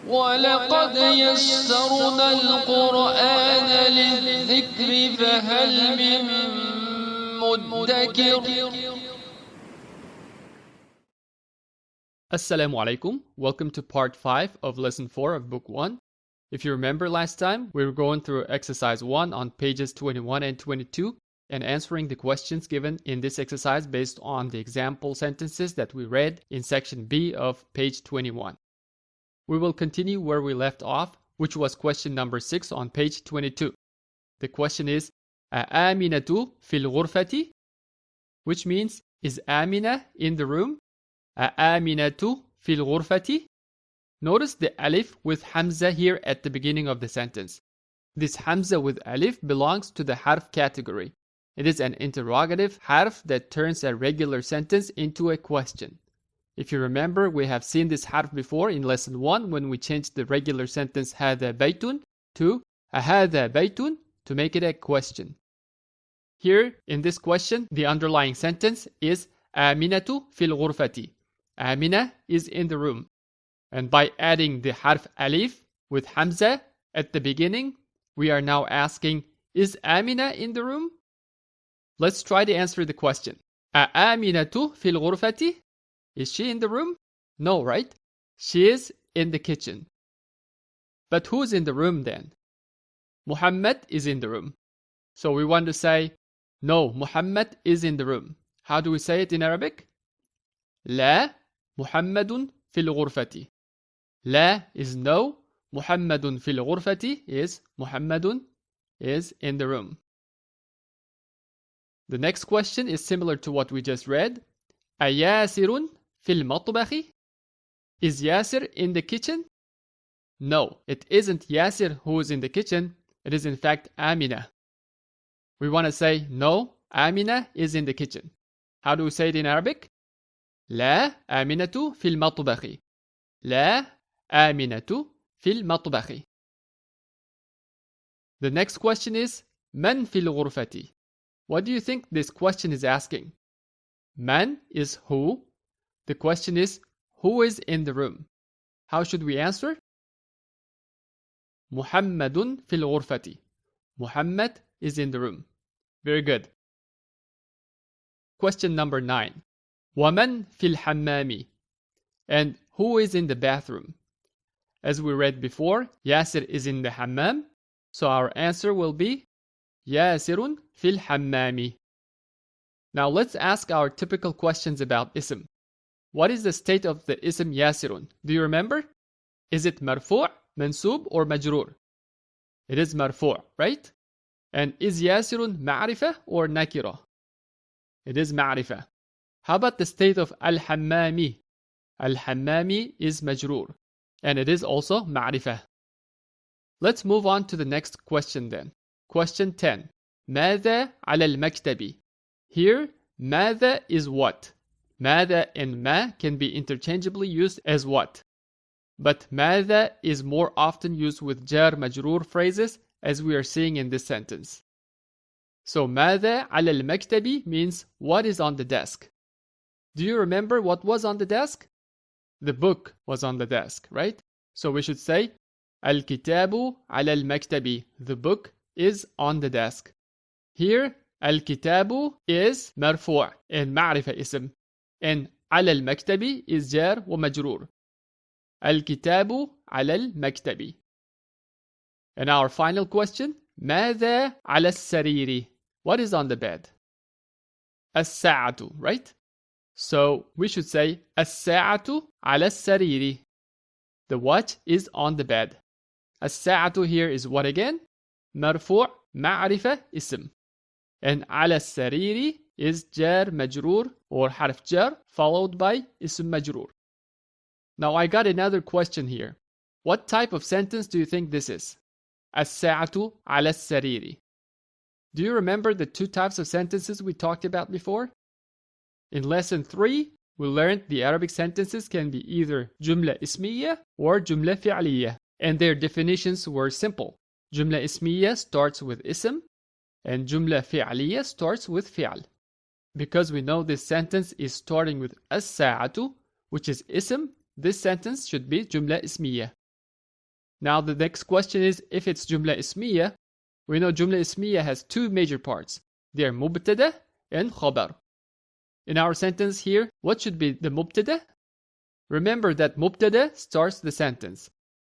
ولقد يسرنا القرآن للذكر فهل من مدكر. Assalamu alaikum. Welcome to part 5 of lesson 4 of book 1. If you remember last time, we were going through exercise 1 on pages 21 and 22 and answering the questions given in this exercise based on the example sentences that we read in section B of page 21. We will continue where we left off, which was question number 6 on page 22. The question is, أَآمِنَةُ فِي الْغُرْفَةِ? Which means, is Amina in the room? أَآمِنَةُ فِي الْغُرْفَةِ? Notice the alif with hamza here at the beginning of the sentence. This hamza with alif belongs to the harf category. It is an interrogative harf that turns a regular sentence into a question. If you remember, we have seen this harf before in lesson 1 when we changed the regular sentence هذا بيت to أهذا بيت to make it a question. Here, in this question, the underlying sentence is آمنة في الغرفة. Amina is in the room. And by adding the harf alif with hamza at the beginning, we are now asking, is Amina in the room? Let's try to answer the question. أآمنة في الغرفة? Is she in the room? No, right? She is in the kitchen. But who's in the room then? Muhammad is in the room. So we want to say, no, Muhammad is in the room. How do we say it in Arabic? لا محمد في الغرفة. لا is no. محمد في الغرفة is محمد is in the room. The next question is similar to what we just read. أياسر في المطبخ? Is Yasir in the kitchen? No, it isn't Yasir who is in the kitchen. It is in fact Amina. We want to say, no, Amina is in the kitchen. How do we say it in Arabic? لا آمنة في المطبخ. لا آمنة في المطبخ. The next question is, من في الغرفة? What do you think this question is asking? Man is who? The question is, who is in the room? How should we answer? محمد في الغرفة. Muhammad is in the room. Very good. Question number 9. وَمَنْ فِي الْحَمَّامِ? And who is in the bathroom? As we read before, Yasir is in the hammam, so our answer will be يَاسِرٌ فِي الْحَمَّامِ. Now let's ask our typical questions about ism. What is the state of the ism Yasirun? Do you remember? Is it marfu', mansub, or majroor? It is marfu', right? And is Yasirun ma'rifah or nakira? It is ma'rifah. How about the state of al-hammami? Al-hammami is majroor, and it is also ma'rifah. Let's move on to the next question then. Question 10. ماذا على المكتب? Here, ماذا is what? ماذا and ma can be interchangeably used as what? But ماذا is more often used with jar majroor phrases as we are seeing in this sentence. So ماذا على المكتب means what is on the desk. Do you remember what was on the desk? The book was on the desk, right? So we should say الكتاب على المكتب. The book is on the desk. Here, الكتاب is مرفوع and معرفة اسم. And على المكتب is جار ومجرور. الكتاب على المكتب. And our final question, ماذا على السرير? What is on the bed? الساعة, right? So we should say الساعة على السرير. The watch is on the bed. الساعة here is what again? مرفوع معرفة اسم. And على السرير is جار مجرور or حرف جار followed by اسم مجرور. Now I got another question here. What type of sentence do you think this is? الساعة على السرير. Do you remember the two types of sentences we talked about before? In lesson 3, we learned the Arabic sentences can be either جملة اسمية or جملة فعلية, and their definitions were simple. جملة اسمية starts with اسم, and جملة فعلية starts with فعل. Because we know this sentence is starting with الساعة, which is اسم, this sentence should be جملة اسمية. Now the next question is, if it's Jumla Ismiya, we know Jumla Ismiya has two major parts. They are Mubtada and Khabar. In our sentence here, what should be the Mubtada? Remember that Mubtada starts the sentence,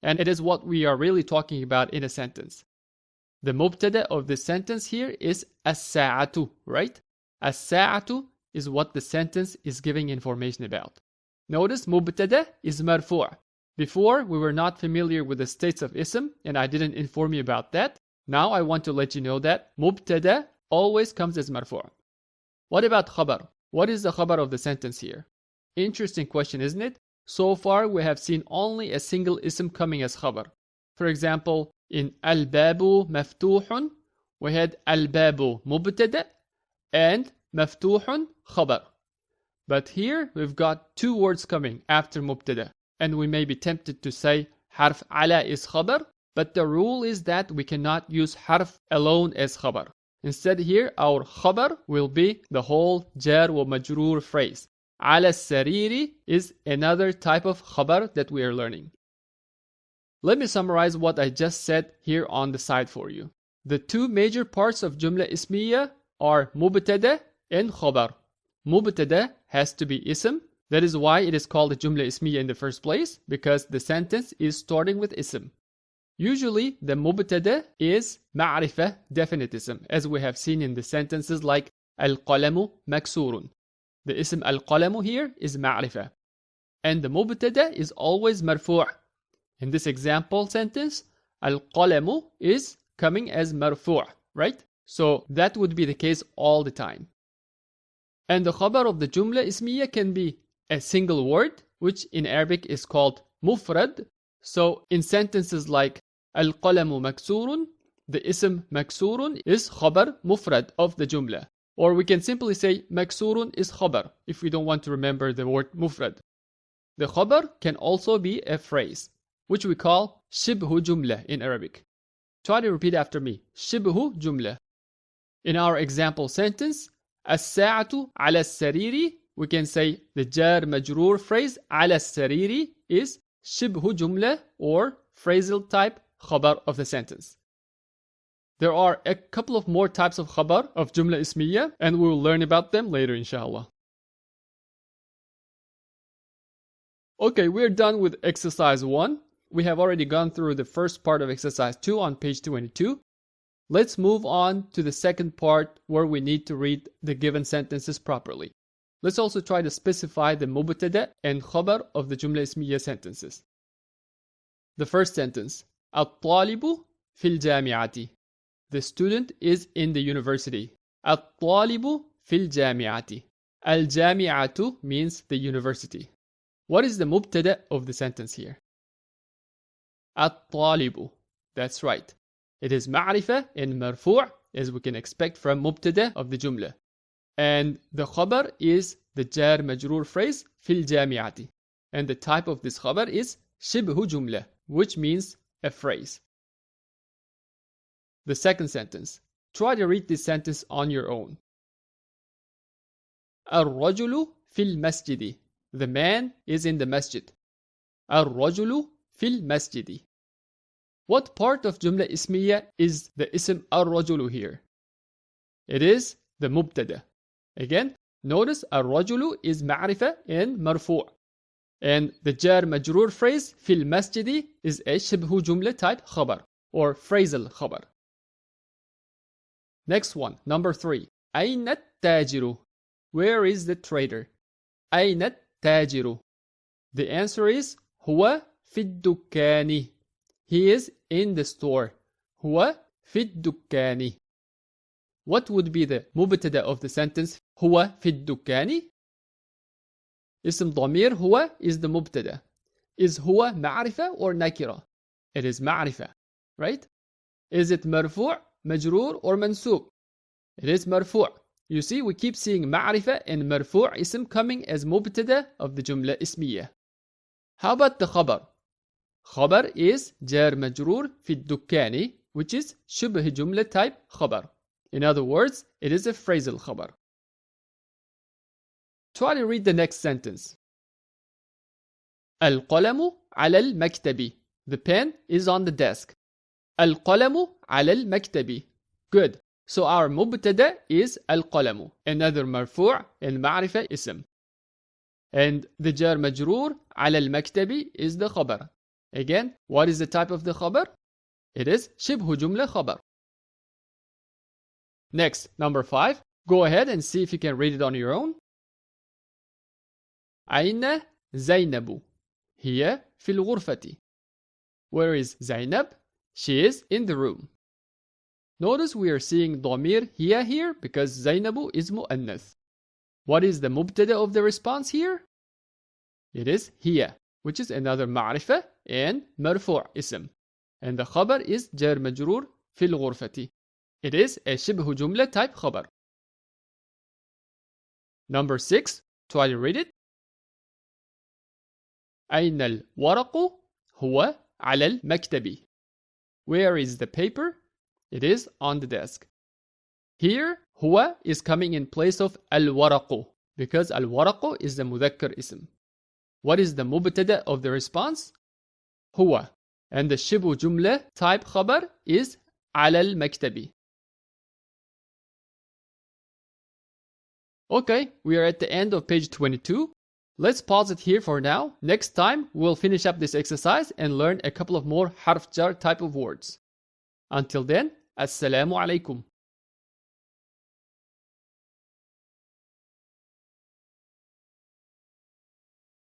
and it is what we are really talking about in a sentence. The Mubtada of the sentence here is as-sa'atu, right? As-sa'atu is what the sentence is giving information about. Notice Mubtada is marfu'. Before, we were not familiar with the states of ism, and I didn't inform you about that. Now I want to let you know that Mubtada always comes as marfu'. What about Khabar? What is the Khabar of the sentence here? Interesting question, isn't it? So far, we have seen only a single ism coming as Khabar. For example, in Al-Babu Maftuhun, we had Al-Babu Mubtada and Maftuhun Khabar. But here, we've got two words coming after Mubtada. And we may be tempted to say Harf Ala is Khabar, but the rule is that we cannot use Harf alone as Khabar. Instead here, our Khabar will be the whole Jar wa Majroor phrase. Ala Sariri is another type of Khabar that we are learning. Let me summarize what I just said here on the side for you. The two major parts of Jumla Ismiya are Mubtada and Khabar. Mubtada has to be Ism. That is why it is called a Jumla Ismiya in the first place, because the sentence is starting with Ism. Usually, the Mubtada is Ma'rifah, definite ism, as we have seen in the sentences like Al-Qalamu Maksurun. The ism Al-Qalamu here is Ma'rifah. And the Mubtada is always Marfu'. In this example sentence, Al-Qalamu is coming as Marfu', right? So that would be the case all the time. And the Khabar of the Jumla Ismiya can be a single word, which in Arabic is called Mufrad. So in sentences like Al-Qalamu Maksurun, the ism Maksurun is Khabar Mufrad of the Jumla. Or we can simply say Maksurun is Khabar if we don't want to remember the word Mufrad. The Khabar can also be a phrase, which we call Shibhu Jumla in Arabic. Try to repeat after me. Shibhu Jumla. In our example sentence, As-sa'atu ala sariri, we can say the jar majroor phrase ala sariri is Shibhu Jumla or phrasal type khabar of the sentence. There are a couple of more types of khabar of Jumla Ismiya, and we will learn about them later inshallah. Okay, we're done with exercise 1. We have already gone through the first part of exercise 2 on page 22. Let's move on to the second part where we need to read the given sentences properly. Let's also try to specify the mubtada and khabar of the Jumla Ismiya sentences. The first sentence, At-talibu fil jami'ati. The student is in the university. At-talibu fil jami'ati. Al-jami'atu means the university. What is the mubtada of the sentence here? At-talibu. That's right. It is ma'rifah and marfu' as we can expect from mubtada of the jumla. And the khabar is the jar majroor phrase fil jami'ati. And the type of this khabar is shibhu jumla, which means a phrase. The second sentence. Try to read this sentence on your own. Ar-rajulu fil masjidi. The man is in the masjid. Ar-rajulu fil masjidi. What part of Jumla Ismiya is the ism ar-rajulu here? It is the mubtada. Again, notice ar-rajulu is ma'rifah and marfu'. And the jar majroor phrase fil masjidi is a shibhu jumla type khabar or phrasal khabar. Next one, number 3. Ayna tajiru. Where is the trader? Ayna tajiru. The answer is huwa fid dukkani. He is in the store. Huwa fid dukkani. What would be the mubtada of the sentence huwa fid dukkani? Ism dhamir huwa is the mubtada. Is huwa ma'rifah or nakira? It is ma'rifah, right? Is it marfu', majroor or mansub? It is marfu'. You see, we keep seeing ma'rifah and marfu' ism coming as mubtada of the jumla ismiyah. How about the khabar? Khabar is jar majroor fi dukkani, which is shubh jumla type khabar. In other words, it is a phrasal khabar. Try to read the next sentence. Al-qalamu ala al-maktabi. The pen is on the desk. القلم على المكتب. Good. So our مبتدأ is القلم. Another مرفوع المعرفة اسم. And the جار مجرور على المكتب is the خبر. Again, what is the type of the خبر? It is شبه جملة خبر. Next, number 5. Go ahead and see if you can read it on your own. أين زينب؟ هي في الغرفة. Where is Zainab? She is in the room. Notice we are seeing ضمير هي here because زينب is مؤنث. What is the مبتدأ of the response here? It is هي, which is another معرفة and مرفوع اسم. And the خبر is جار مجرور في الغرفة. It is a شبه جملة type خبر. Number 6. Try to read it. أين الورق؟ هو على المكتب. Where is the paper? It is on the desk. Here, هو is coming in place of الورق because الورق is the مذكر اسم. What is the مبتدأ of the response? هو. And the شبه جملة type خبر is على المكتب. Okay, we are at the end of page 22. Let's pause it here for now. Next time, we'll finish up this exercise and learn a couple of more حرف جر type of words. Until then, Assalamu alaikum.